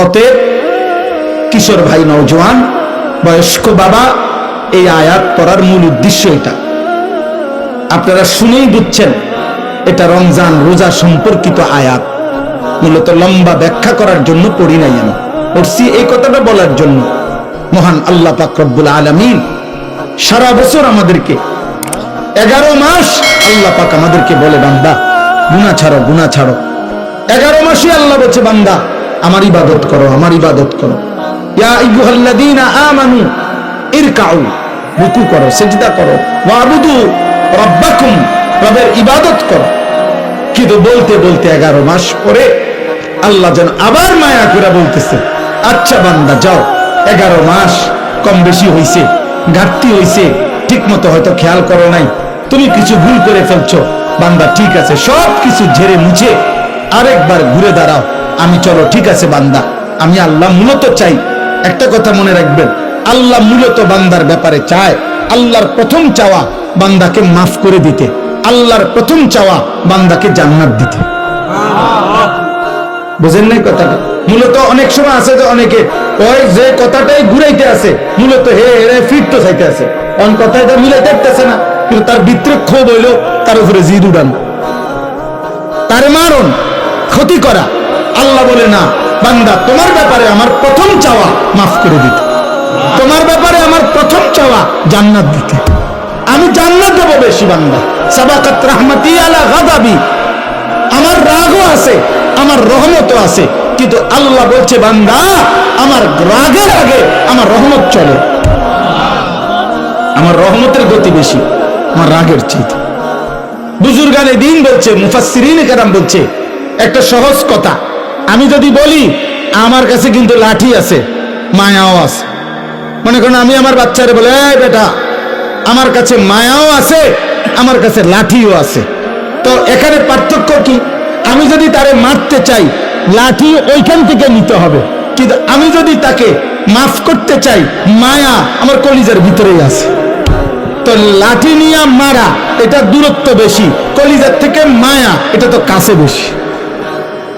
অতএব কিশোর ভাই, নওজোয়ান, বয়স্ক বাবা, এই আয়াত পড়ার মূল উদ্দেশ্য এটা। আপনারা শুনেই বুঝছেন এটা রমজান রোজা সম্পর্কিত আয়াত। মূলত লম্বা ব্যাখ্যা করার জন্য পড়ি নাই, আমি পড়ছি এই কথাটা বলার জন্য। মহান আল্লাহ পাক রব্বুল আলামিন সারা বছর আমাদেরকে 11 মাস আল্লাহ পাক আমাদেরকে বলে, বান্দা গুনাহ ছাড়ো, গুনাহ ছাড়ো। 11 মাসে আল্লাহ বলছে, বান্দা আমার ইবাদত করো, আমার ইবাদত করো। ইয়া আইয়ুহাল্লাযীনা আমানু ইরকাউ, রুকু করো, সিজদা করো, ওয়াবুদু রাব্বাকুম, রবের ইবাদত করো। কিন্তু বলতে বলতে 11 মাস পরে আল্লাহ যেন আবার মায়া করে বলতেছে, আচ্ছা বান্দা যাও, 11 মাস কম বেশি হইছে, ঘাটতি হইছে, ঠিক মতো হয়তো খেয়াল করো নাই, তুমি কিছু ভুল করে ফেলছো। বান্দা ঠিক আছে, সব কিছু ঝেড়ে মুছে আরেকবার ঘুরে দাঁড়াও। আমি চলো, ঠিক আছে বান্দা, আমি আল্লাহ মূলত চাই। একটা কথা মনে রাখবেন, আল্লাহ মূলত বান্দার ব্যাপারে চায়, আল্লাহর প্রথম চাওয়া বান্দাকে মাফ করে দিতে, আল্লাহর প্রথম চাওয়া বান্দাকে জান্নাত দিতে। বুঝেন নাই কথাটা? মূলত অনেক সময় আছে যে অনেকে ওই যে কথাটাই ঘুরাইতে আছে, মূলত হে হে ফিরতে চাইতে আছে, অন কথাটা মিলাইতে পারতেছে না, কিন্তু তার ভিতরে ক্ষোভ হইলো, তার উপরে জিদ উড়ান, তারে মারণ, ক্ষতি করা। আল্লাহ বলে না, বান্দা তোমার ব্যাপারে আমার প্রথম চাওয়া মাফ করে দিতে, তোমার ব্যাপারে আমার প্রথম চাওয়া জান্নাত দিতে। আমি জান্নাত দেবো বেশি। বান্দা সাবাকাত রাহমাতি আলা গাদাবি, আমার রাগও আছে, আমার রহমতও আছে, কিন্তু আল্লাহ বলছে বান্দা আমার রাগের আগে আমার রহমত চলে, আমার রহমতের গতি বেশি আমার রাগের চেয়ে। বুজুর্গানে দিন বলছে, মুফাসসিরিনে কেরাম বলছে একটা সহজ কথা, আমি যদি বলি আমার কাছে কিন্তু লাঠি আছে, মায়াও আছে। মনে করেন আমি আমার বাচ্চারে বলে, এই বেটা আমার কাছে মায়াও আছে, আমার কাছে লাঠিও আছে। তো এখানে পার্থক্য কি? আমি যদি তারে মারতে চাই, লাঠি ওইখান থেকে নিতে হবে, কিন্তু আমি যদি তাকে মাফ করতে চাই, মায়া আমার কলিজার ভিতরেই আছে। তো লাঠি নিয়ে মারা এটা দূরত্ব বেশি, কলিজার থেকে মায়া এটা তো কাছে বেশি।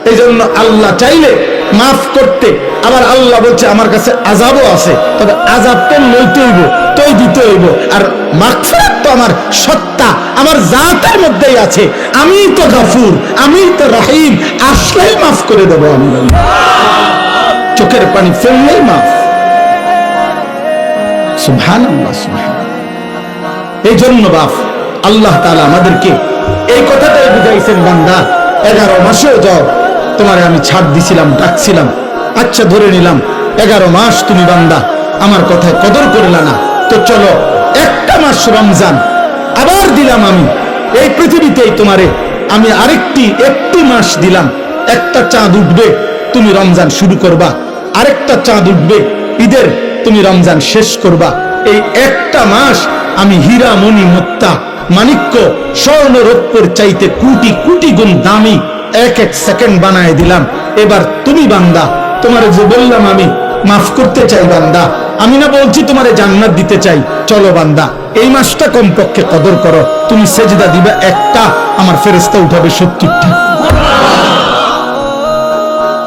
এই জন্য আল্লাহ চাইলে মাফ করতে, আবার আল্লাহ বলছে আমার কাছে আযাবও আছে, তবে আযাব তো লইতে হইব, তোই দিতে হইব। আর মাগফিরাত তো আমার সত্তা, আমার জাতের মধ্যেই আছে। আমি তো গাফুর, আমি তো রহিম, আসলেই মাফ করে দেবো আমি। চোখের পানি ফেললেই মাফ। সুবহানাল্লাহ, সুবহানাল্লাহ। এই জন্য বাপ আল্লাহ তাআলা আমাদেরকে এই কথাটাই বুঝাইছেন, বান্দা 11 মাসেও যাও, তোমারে আমি ছাড় দিছিলাম, ডাকছিলাম, আচ্ছা ধরে নিলাম 11 মাস তুমি বান্দা আমার কথায় কদর করলা না, তো চলো একটা মাস রমজান আবার দিলাম আমি এই পৃথিবীতেই তোমারে, আমি একটি মাস দিলাম। একটা চাঁদ উঠবে তুমি রমজান শুরু করবা, আরেকটা চাঁদ উঠবে ঈদের তুমি রমজান শেষ করবা। এই একটা মাস আমি হীরা মণি মুক্তা মাণিক্য স্বর্ণ রৌপ্যের চাইতে কোটি কোটি গুণ দামি এক এক সেকেন্ড বানায় দিলাম। এবার তুমি বান্দা, তোমারে যে বললাম আমি মাফ করতে চাই বান্দা, আমি না বলছি তোমারে জান্নাত দিতে চাই, চলো বান্দা এই মাসটা কমপক্ষে কদর করো। তুমি সেজদা দিবা একটা, আমার ফেরেশতা উঠাবে 70টা।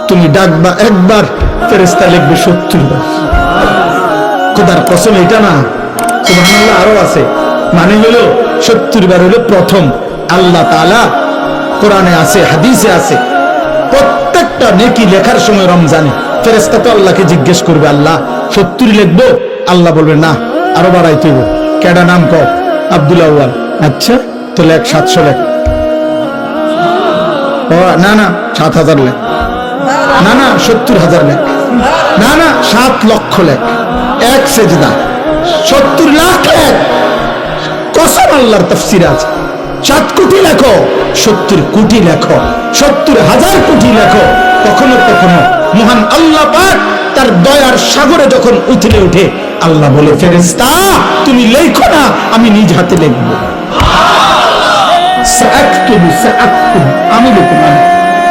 তুমি ডাকবা একবার, ফেরেশতা লিখবে 70 বার। খোদার কসম এটা না, সুবহানাল্লাহ, আরো আছে, মানে হলো 70 বার হলো প্রথম। আল্লাহ তাআলা কোরআনে আছে, হাদিসে আছে, প্রত্যেকটা নেকি লেখার সময় রমজানে ফেরেশতা তো আল্লাহকে জিজ্ঞেস করবে, আল্লাহ 70 লিখবো? আল্লাহ বলবে না, আরো বাড়াইতে হবে। কেডা নাম কও? আব্দুল আউয়াল। আচ্ছা তো লেখ 700 লেখ। ও না না 7000 লেখ, না না 70,000 লেখ, না না 7 লক্ষ লেখ। এক সেজদা 70 লাখ লেখ। কসম আল্লাহর তাফসীরে আছে, 7 কোটি লেখো, 70 কোটি লেখো, 70,000 কোটি লেখো। কখনো কখনো মহান আল্লাহ পাক তার দয়ার সাগরে যখন উথলে ওঠে, আল্লাহ বলে, ফেরেশতা তুমি লেখো না, আমি নিজ হাতে লিখব। সাআকতুবু সাআকতুবু, আমি লিখব।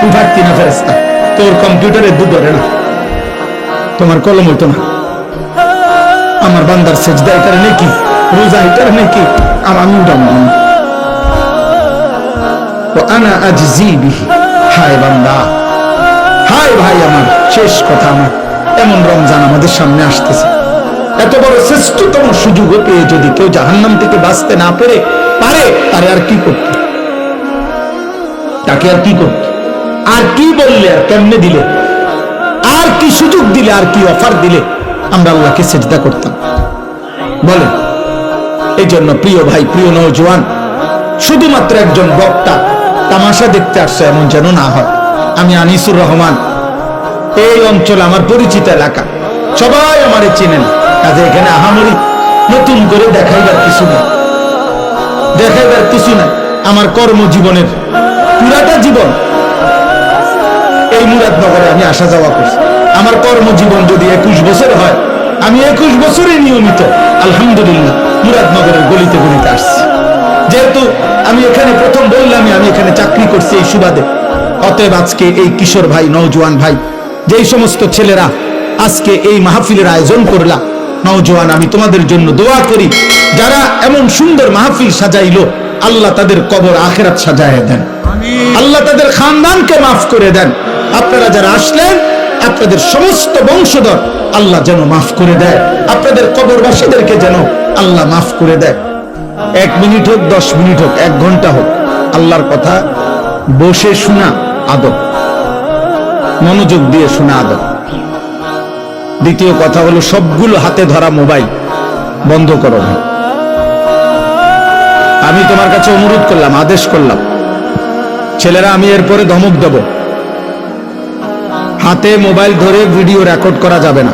উঠাচ্ছি না ফেরেশতা, তোর কম্পিউটারে দুধ ধরে না, তোমার কলম হইতো না। আমার বান্দার সেজদা এটার নাকি, রোজা এটার নাকি, আমি উঠাবো না। আনা আজজি বিহি। হায় বান্দা, ভাই ভাই আমার শেষ কথা, আমার এমন রমজান আমাদের সামনে আসতেছে, এত বড় শ্রেষ্ঠতম সুযোগও পেয়ে যদি কেউ জাহান্নাম থেকে বাঁচতে না পারে তারে আর কি করতে, তাকে আর কি করতে, আর কি বললে, আর কেমনে দিলে, আর কি সুযোগ দিলে, আর কি অফার দিলে আমরা আল্লাহকে সিজদা করতাম বলেন? এই জন্য প্রিয় ভাই, প্রিয় নওজোয়ান, শুধুমাত্র একজন বক্তা তামাশা দেখতে আসছে এমন যেন না হয়। আমি আনিসুর রহমান, এই অঞ্চল আমার পরিচিত এলাকা, সবাই আমারে চেনেন, কাজে এখানে আহামরি নতুন করে দেখাইবার কিছু না, দেখাইবার কিছু না। আমার কর্মজীবনের পুরাটা জীবন এই মুরাদনগরে আমি আসা যাওয়া করছি। আমার কর্মজীবন যদি 21 বছর হয়, আমি 21 বছরে নিয়মিত আলহামদুলিল্লাহ মুরাদনগরের গলিতে গলিতে আসছি। যেহেতু আমি এখানে প্রথম বললাম আমি এখানে চাকরি করছি এই সুবাদে, অতএব আজকে এই কিশোর ভাই, নওজোয়ান ভাই, যেই সমস্ত ছেলেরা আজকে এই মাহফিলের আয়োজন করলা, নওজোয়ান, আমি তোমাদের জন্য দোয়া করি, যারা এমন সুন্দর মাহফিল সাজাইলো, আল্লাহ তাদের কবর আখিরাত সাজায় দেন, আল্লাহ তাদের খানদানকে মাফ করে দেন। আপনারা যারা আসলেন, আপনাদের সমস্ত বংশধর আল্লাহ যেন মাফ করে দেয়, আপনাদের কবরবাসীদেরকে যেন আল্লাহ মাফ করে দেয়। 1 মিনিট হোক, 10 মিনিট হোক, 1 ঘন্টা হোক, আল্লাহর কথা বসে শোনা আদব, মনোযোগ দিয়ে শোনা আদব। দ্বিতীয় কথা হলো, সবগুলো হাতে ধরা মোবাইল বন্ধ করো। আমি তোমার কাছে অনুরোধ করলাম, আদেশ করলাম, ছেলেরা, আমি এরপরে ধমক দেব, হাতে মোবাইল ধরে ভিডিও রেকর্ড করা যাবে না।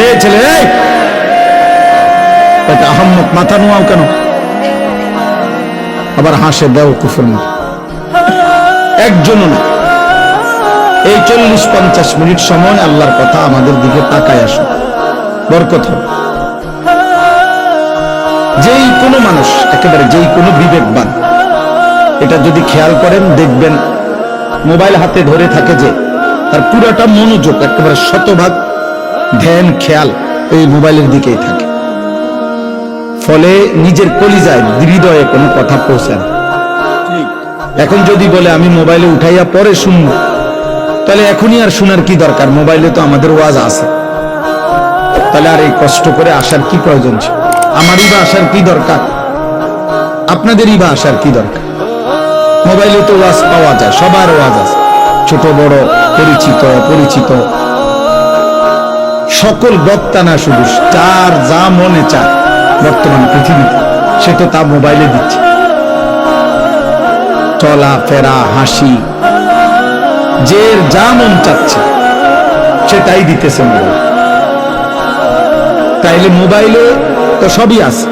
এই ছেলে, আহম্মক, মাথা নোয়াও কেন? আবার হাসে, দেও কুফর না। একজনও না। এই 40-50 মিনিট সময় আল্লাহর কথা আমাদের দিকে তাকায় আসো, বরকত হবে। যেই কোনো মানুষ, একেবারে যেই কোনো বিবেকবান, এটা যদি খেয়াল করেন, দেখবেন মোবাইল হাতে ধরে থাকে যে, তার পুরাটা মনোযোগ, একেবারে 100% ধ্যান, খেয়াল এই মোবাইলের দিকেই থাকে। ফলে নিজের কলিজায়, হৃদয়ে কোনো কথা পৌঁছায় না। এখন যদি বলে আমি মোবাইলে উঠাইয়া পরে শুনবো, তাহলে এখনই আর শোনার কি দরকার? মোবাইলে তো আমাদের ওয়াজ আছে, তাহলে আর এই কষ্ট করে আসার কি প্রয়োজন ছিল? আমারই বা আসার কি দরকার? আপনাদেরই বা আসার কি দরকার? মোবাইলে তো ওয়াজ পাওয়া যায়, সবার ওয়াজ আছে, ছোট বড়, পরিচিত অপরিচিত, সকল বক্তা না, শুধু যার যা মনে চায় বর্তমান পৃথিবীতে, সে তো তা মোবাইলে দিচ্ছে। চলা ফেরা, হাসি, যে যা মন চাচ্ছে সেটাই দিতেছে মোবাইল। তাইলে মোবাইলে তো সবই আছে।